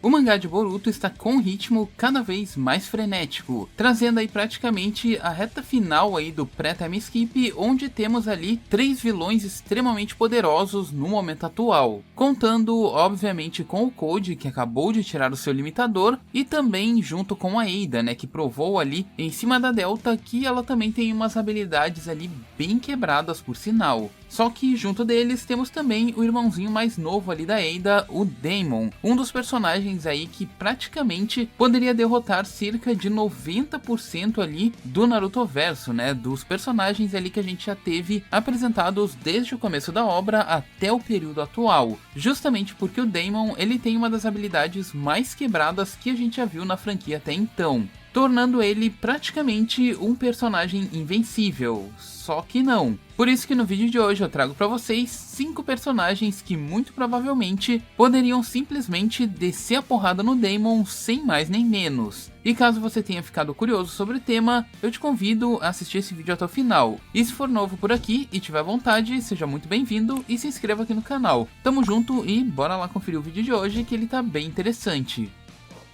O mangá de Boruto está com um ritmo cada vez mais frenético, trazendo aí praticamente a reta final aí do pré-time skip, onde temos ali 3 vilões extremamente poderosos no momento atual, contando obviamente com o Code, que acabou de tirar o seu limitador, e também junto com a Eida, né, que provou ali em cima da Delta que ela também tem umas habilidades ali bem quebradas por sinal. Só que junto deles temos também o irmãozinho mais novo ali da Eida, o Daemon, um dos personagens aí que praticamente poderia derrotar cerca de 90% ali do Narutoverso, né, dos personagens ali que a gente já teve apresentados desde o começo da obra até o período atual, justamente porque o Daemon ele tem uma das habilidades mais quebradas que a gente já viu na franquia até então, tornando ele praticamente um personagem invencível, só que não. Por isso que no vídeo de hoje eu trago pra vocês 5 personagens que muito provavelmente poderiam simplesmente descer a porrada no Daemon sem mais nem menos. E caso você tenha ficado curioso sobre o tema, eu te convido a assistir esse vídeo até o final. E se for novo por aqui e tiver vontade, seja muito bem-vindo e se inscreva aqui no canal. Tamo junto e bora lá conferir o vídeo de hoje que ele tá bem interessante.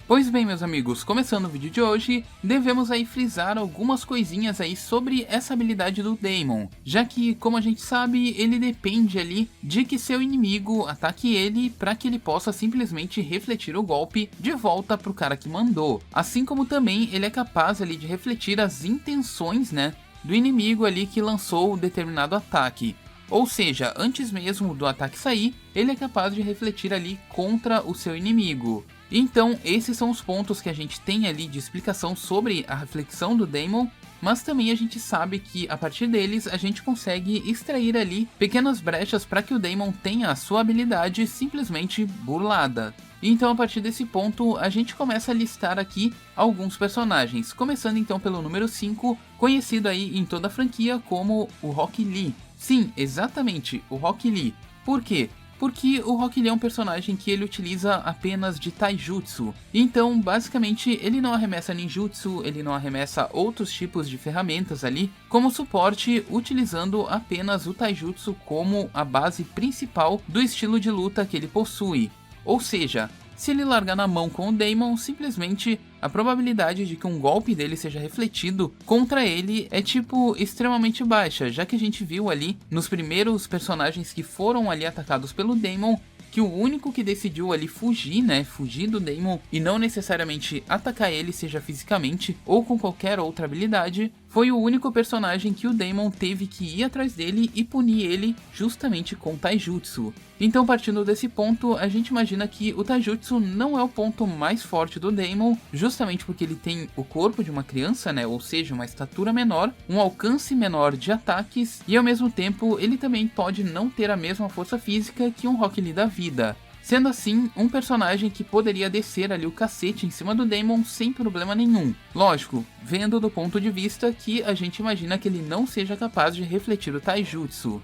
Pois bem, meus amigos, começando o vídeo de hoje, devemos aí frisar algumas coisinhas aí sobre essa habilidade do Daemon, já que, como a gente sabe, ele depende ali de que seu inimigo ataque ele para que ele possa simplesmente refletir o golpe de volta pro cara que mandou, assim como também ele é capaz ali de refletir as intenções, né, do inimigo ali que lançou determinado ataque. Ou seja, antes mesmo do ataque sair, ele é capaz de refletir ali contra o seu inimigo. Então, esses são os pontos que a gente tem ali de explicação sobre a reflexão do Daemon, mas também a gente sabe que a partir deles a gente consegue extrair ali pequenas brechas para que o Daemon tenha a sua habilidade simplesmente burlada. Então, a partir desse ponto, a gente começa a listar aqui alguns personagens, começando então pelo número 5, conhecido aí em toda a franquia como o Rock Lee. Sim, exatamente, o Rock Lee. Por quê? Porque o Rock Lee é um personagem que ele utiliza apenas de taijutsu. Então, basicamente, ele não arremessa ninjutsu, ele não arremessa outros tipos de ferramentas ali como suporte, utilizando apenas o taijutsu como a base principal do estilo de luta que ele possui. Ou seja, se ele largar na mão com o Daemon, simplesmente a probabilidade de que um golpe dele seja refletido contra ele é tipo extremamente baixa, já que a gente viu ali nos primeiros personagens que foram ali atacados pelo Daemon, que o único que decidiu ali fugir, né, fugir do Daemon e não necessariamente atacar ele, seja fisicamente ou com qualquer outra habilidade, foi o único personagem que o Daemon teve que ir atrás dele e punir ele justamente com taijutsu. Então, partindo desse ponto, a gente imagina que o taijutsu não é o ponto mais forte do Daemon, justamente porque ele tem o corpo de uma criança, né, ou seja, uma estatura menor, um alcance menor de ataques e ao mesmo tempo ele também pode não ter a mesma força física que um Rock Lee da vida. Sendo assim, um personagem que poderia descer ali o cacete em cima do Daemon sem problema nenhum. Lógico, vendo do ponto de vista que a gente imagina que ele não seja capaz de refletir o taijutsu.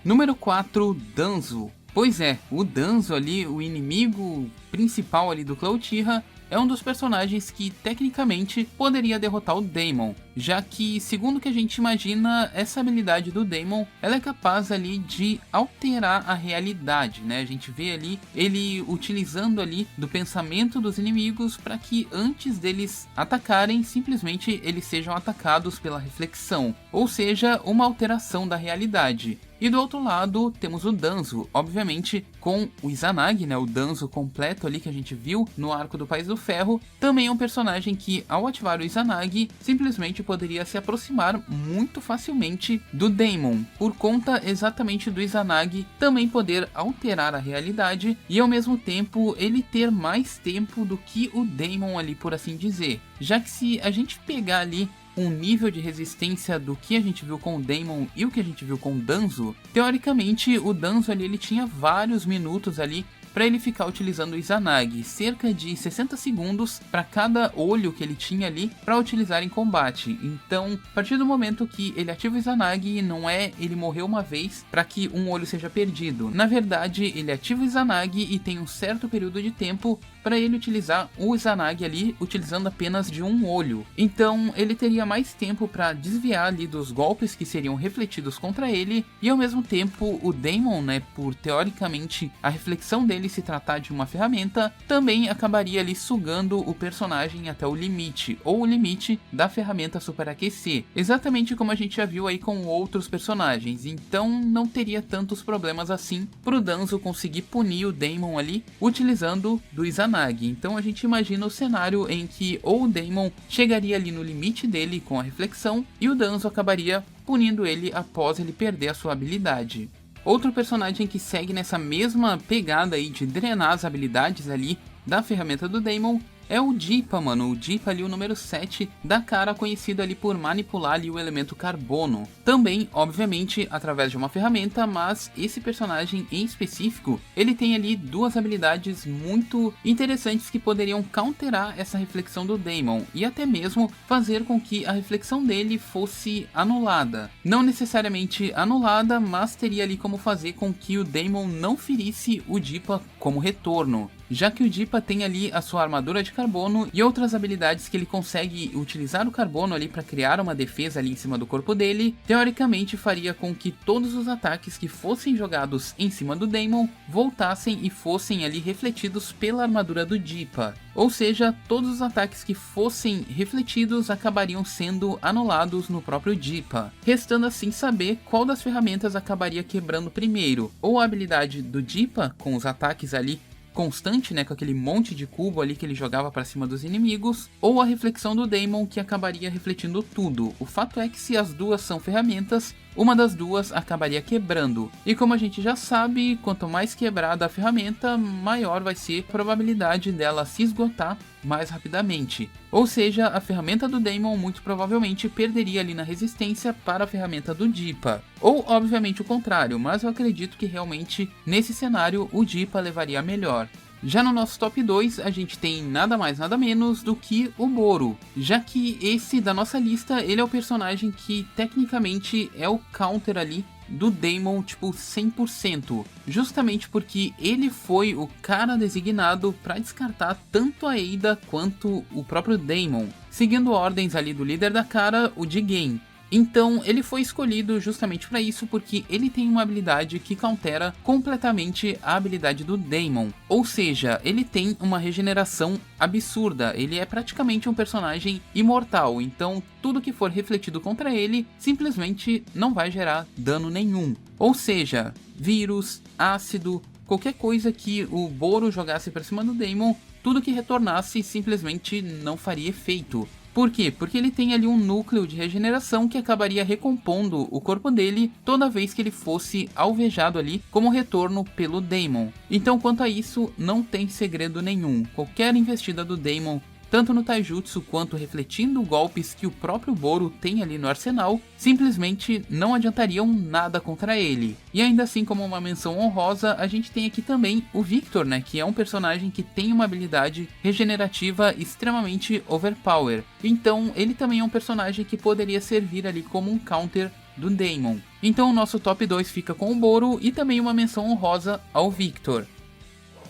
Número 4, Danzo. Pois é, o Danzo ali, o inimigo principal ali do Clã Uchiha, é um dos personagens que tecnicamente poderia derrotar o Daemon, já que, segundo o que a gente imagina, essa habilidade do Daemon, ela é capaz ali de alterar a realidade, né? A gente vê ali ele utilizando ali do pensamento dos inimigos para que antes deles atacarem, simplesmente eles sejam atacados pela reflexão, ou seja, uma alteração da realidade. E do outro lado temos o Danzo, obviamente com o Izanagi, né, o Danzo completo ali que a gente viu no arco do País do Ferro, também é um personagem que ao ativar o Izanagi, simplesmente poderia se aproximar muito facilmente do Daemon, por conta exatamente do Izanagi também poder alterar a realidade e ao mesmo tempo ele ter mais tempo do que o Daemon ali, por assim dizer, já que se a gente pegar ali um nível de resistência do que a gente viu com o Daemon e o que a gente viu com o Danzo, teoricamente o Danzo ali ele tinha vários minutos ali para ele ficar utilizando o Izanagi, cerca de 60 segundos para cada olho que ele tinha ali para utilizar em combate. Então, a partir do momento que ele ativa o Izanagi, não é ele morrer uma vez para que um olho seja perdido. Na verdade, ele ativa o Izanagi e tem um certo período de tempo para ele utilizar o Izanagi ali, utilizando apenas de um olho. Então, ele teria mais tempo para desviar ali dos golpes que seriam refletidos contra ele, e ao mesmo tempo o Daemon, né, por teoricamente a reflexão dele ele se tratar de uma ferramenta, também acabaria ali sugando o personagem até o limite, ou o limite da ferramenta superaquecer, exatamente como a gente já viu aí com outros personagens. Então não teria tantos problemas assim pro Danzo conseguir punir o Daemon ali utilizando do Izanagi. Então a gente imagina o cenário em que ou o Daemon chegaria ali no limite dele com a reflexão e o Danzo acabaria punindo ele após ele perder a sua habilidade. Outro personagem que segue nessa mesma pegada aí de drenar as habilidades ali da ferramenta do Daemon é o Deepa, mano. O Deepa ali, o número 7 da cara, conhecido ali por manipular ali o elemento carbono. Também, obviamente, através de uma ferramenta, mas esse personagem em específico, ele tem ali duas habilidades muito interessantes que poderiam counterar essa reflexão do Daemon e até mesmo fazer com que a reflexão dele fosse anulada. Não necessariamente anulada, mas teria ali como fazer com que o Daemon não ferisse o Deepa como retorno, já que o Deepa tem ali a sua armadura de carbono e outras habilidades que ele consegue utilizar o carbono ali para criar uma defesa ali em cima do corpo dele, teoricamente faria com que todos os ataques que fossem jogados em cima do Daemon voltassem e fossem ali refletidos pela armadura do Deepa. Ou seja, todos os ataques que fossem refletidos acabariam sendo anulados no próprio Deepa, restando assim saber qual das ferramentas acabaria quebrando primeiro, ou a habilidade do Deepa com os ataques ali constante, né, com aquele monte de cubo ali que ele jogava para cima dos inimigos, ou a reflexão do Daemon que acabaria refletindo tudo. O fato é que se as duas são ferramentas, uma das duas acabaria quebrando. E como a gente já sabe, quanto mais quebrada a ferramenta, maior vai ser a probabilidade dela se esgotar mais rapidamente. Ou seja, a ferramenta do Daemon muito provavelmente perderia ali na resistência para a ferramenta do Deepa. Ou obviamente o contrário, mas eu acredito que realmente nesse cenário o Deepa levaria a melhor. Já no nosso top 2, a gente tem nada mais nada menos do que o Boro, já que esse da nossa lista, ele é o personagem que tecnicamente é o counter ali do Daemon, tipo 100%, justamente porque ele foi o cara designado para descartar tanto a Eida quanto o próprio Daemon, seguindo ordens ali do líder da cara, o Jigen. Então ele foi escolhido justamente para isso, porque ele tem uma habilidade que countera completamente a habilidade do Daemon. Ou seja, ele tem uma regeneração absurda, ele é praticamente um personagem imortal, então tudo que for refletido contra ele simplesmente não vai gerar dano nenhum. Ou seja, vírus, ácido, qualquer coisa que o Boro jogasse para cima do Daemon, tudo que retornasse simplesmente não faria efeito. Por quê? Porque ele tem ali um núcleo de regeneração que acabaria recompondo o corpo dele toda vez que ele fosse alvejado ali como retorno pelo Daemon. Então quanto a isso, não tem segredo nenhum. Qualquer investida do Daemon, tanto no taijutsu quanto refletindo golpes que o próprio Boro tem ali no arsenal, simplesmente não adiantariam nada contra ele. E ainda assim, como uma menção honrosa, a gente tem aqui também o Victor, né, que é um personagem que tem uma habilidade regenerativa extremamente overpower. Então ele também é um personagem que poderia servir ali como um counter do Daemon. Então o nosso top 2 fica com o Boro e também uma menção honrosa ao Victor.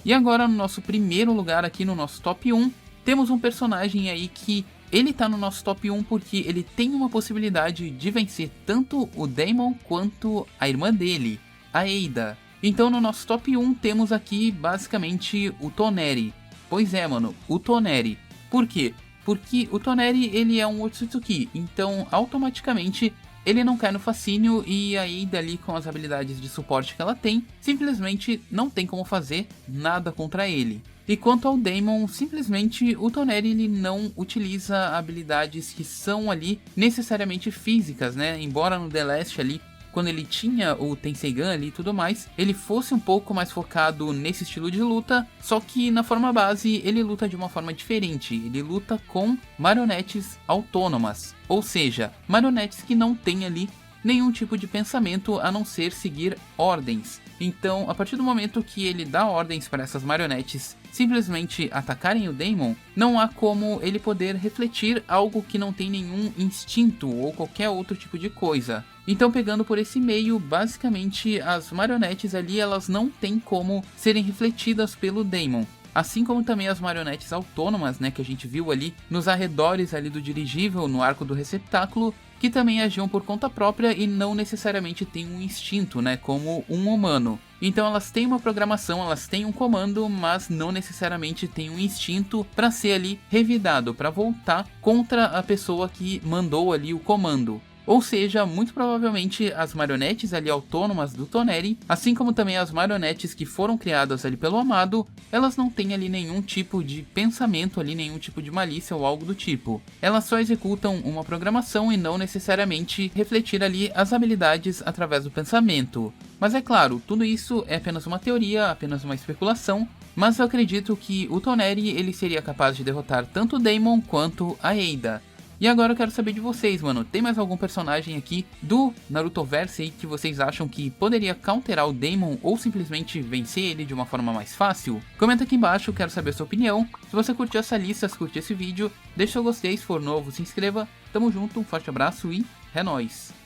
E agora no nosso primeiro lugar aqui no nosso top 1, temos um personagem aí que ele tá no nosso top 1 porque ele tem uma possibilidade de vencer tanto o Daemon quanto a irmã dele, a Eida. Então no nosso top 1 temos aqui basicamente o Toneri. Pois é, mano, o Toneri. Por quê? Porque o Toneri ele é um Otsutsuki, então automaticamente ele não cai no fascínio e a Eida ali com as habilidades de suporte que ela tem, simplesmente não tem como fazer nada contra ele. E quanto ao Daemon, simplesmente o Toneri ele não utiliza habilidades que são ali necessariamente físicas, né? Embora no The Last ali, quando ele tinha o Tenseigan ali e tudo mais, ele fosse um pouco mais focado nesse estilo de luta, só que na forma base ele luta de uma forma diferente, ele luta com marionetes autônomas, ou seja, marionetes que não têm ali nenhum tipo de pensamento a não ser seguir ordens. Então, a partir do momento que ele dá ordens para essas marionetes simplesmente atacarem o Daemon, não há como ele poder refletir algo que não tem nenhum instinto ou qualquer outro tipo de coisa. Então, pegando por esse meio, basicamente as marionetes ali elas não têm como serem refletidas pelo Daemon. Assim como também as marionetes autônomas, né, que a gente viu ali nos arredores ali do dirigível, no arco do receptáculo, que também agiam por conta própria e não necessariamente têm um instinto, né, como um humano. Então elas têm uma programação, elas têm um comando, mas não necessariamente têm um instinto para ser ali revidado, para voltar contra a pessoa que mandou ali o comando. Ou seja, muito provavelmente as marionetes ali autônomas do Toneri, assim como também as marionetes que foram criadas ali pelo Amado, elas não têm ali nenhum tipo de pensamento ali, nenhum tipo de malícia ou algo do tipo. Elas só executam uma programação e não necessariamente refletir ali as habilidades através do pensamento. Mas é claro, tudo isso é apenas uma teoria, apenas uma especulação, mas eu acredito que o Toneri ele seria capaz de derrotar tanto o Daemon quanto a Eida. E agora eu quero saber de vocês, mano, tem mais algum personagem aqui do Narutoverse aí que vocês acham que poderia counterar o Daemon ou simplesmente vencer ele de uma forma mais fácil? Comenta aqui embaixo, eu quero saber a sua opinião. Se você curtiu essa lista, se curtiu esse vídeo, deixa seu gostei, se for novo, se inscreva. Tamo junto, um forte abraço e é nóis!